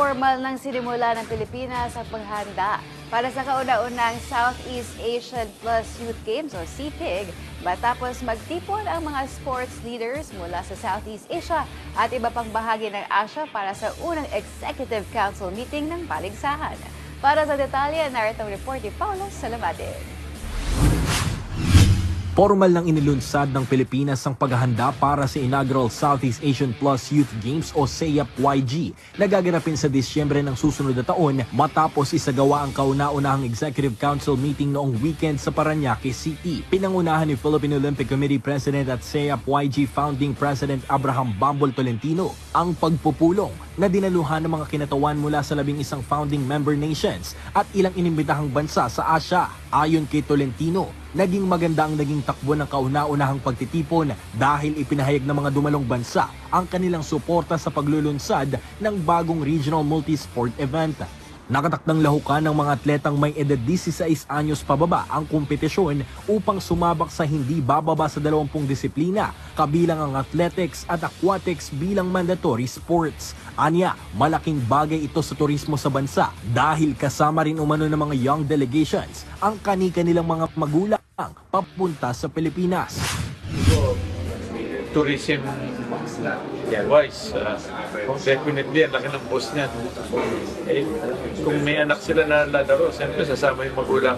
Formal nang sinimula ng Pilipinas ang paghahanda para sa kauna-unang Southeast Asian Plus Youth Games o CPIG matapos magtipon ang mga sports leaders mula sa Southeast Asia at iba pang bahagi ng Asia para sa unang Executive Council meeting ng paligsahan. Para sa detalye, narito ang report ni Paulo Salamatin. Formal nang inilunsad ng Pilipinas ang paghahanda para sa inaugural Southeast Asian Plus Youth Games o SEAP-YG na gaganapin sa Disyembre ng susunod na taon matapos isagawa ang kauna-unahang Executive Council meeting noong weekend sa Parañaque City. Pinangunahan ni Philippine Olympic Committee President at SEAP-YG Founding President Abraham Bambol Tolentino ang pagpupulong na dinaluhan ng mga kinatawan mula sa 11 founding member nations at ilang inimbitahang bansa sa Asia. Ayon kay Tolentino, naging maganda ang naging takbo ng kauna-unahang pagtitipon dahil ipinahayag ng mga dumalong bansa ang kanilang suporta sa paglulunsad ng bagong regional multi-sport event. Nakatakdang lahukan ng mga atletang may edad 16 anyos pababa ang kompetisyon upang sumabak sa hindi bababa sa 20 disiplina, kabilang ang athletics at aquatics bilang mandatory sports. Anya, malaking bagay ito sa turismo sa bansa dahil kasama rin umano ng mga young delegations ang kani-kanilang mga magulang papunta sa Pilipinas. Tourism wise, definitely ang laki ng boss niyan. Eh, kung may anak sila na lalaro, siyempre sasama yung magulang.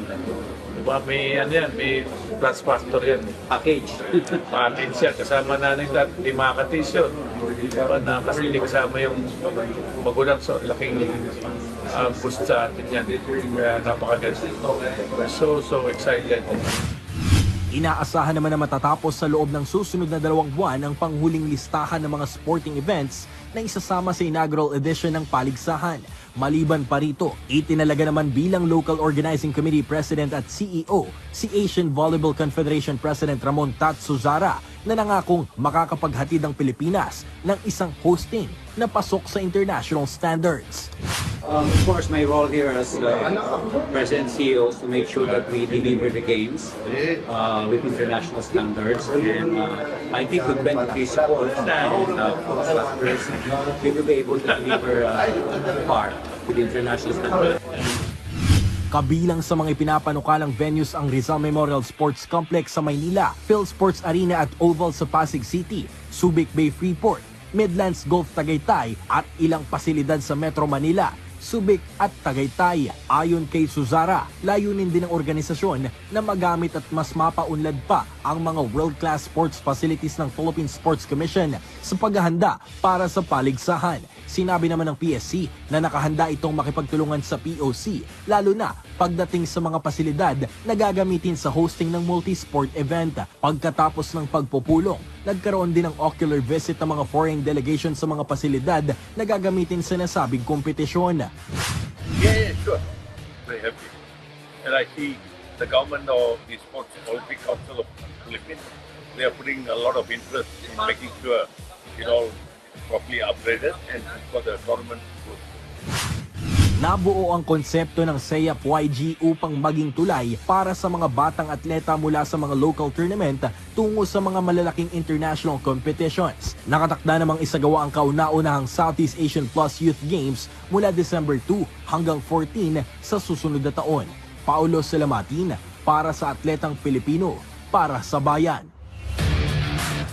Diba, may ano yan, may plus factor yan. Package. Package yan, kasama nanin lahat, di makatis yun. Diba, na kasi hindi kasama yung magulang, so laking boost sa atin yan. Kaya napakaganda. So excited. Inaasahan naman na matatapos sa loob ng susunod na 2 buwan ang panghuling listahan ng mga sporting events na isasama sa inaugural edition ng paligsahan. Maliban pa rito, itinalaga naman bilang Local Organizing Committee President at CEO si Asian Volleyball Confederation President Ramon Tatsuzara na nangakong makakapaghatid ang Pilipinas ng isang hosting na pasok sa international standards. Of course, my role here as President CEO is to make sure that we deliver the games with international standards. And I think with 23 sports and factors, we will be able to deliver part with international standards. Kabilang sa mga ipinapanukalang venues ang Rizal Memorial Sports Complex sa Maynila, Phil Sports Arena at Oval sa Pasig City, Subic Bay Freeport, Midlands Golf Tagaytay at ilang pasilidad sa Metro Manila, Subic at Tagaytay. Ayon kay Suzara, layunin din ng organisasyon na magamit at mas mapaunlad pa ang mga world-class sports facilities ng Philippine Sports Commission sa paghahanda para sa paligsahan. Sinabi naman ng PSC na nakahanda itong makipagtulungan sa POC, lalo na pagdating sa mga pasilidad na gagamitin sa hosting ng multi-sport event. Pagkatapos ng pagpupulong, nagkaroon din ng ocular visit ng mga foreign delegations sa mga pasilidad na gagamitin sa nasabing kompetisyon. Yeah, sure. Very happy. And I see the government of the Sports Olympic Council of Philippines, they are putting a lot of interest in making sure it all is properly upgraded and for the government to Nabuo ang konsepto ng SEAP-YG upang maging tulay para sa mga batang atleta mula sa mga local tournament tungo sa mga malalaking international competitions. Nakatakda namang isagawa ang kauna-unahang Southeast Asian Plus Youth Games mula December 2 hanggang 14 sa susunod na taon. Paulo Salamatin para sa Atletang Pilipino, para sa Bayan.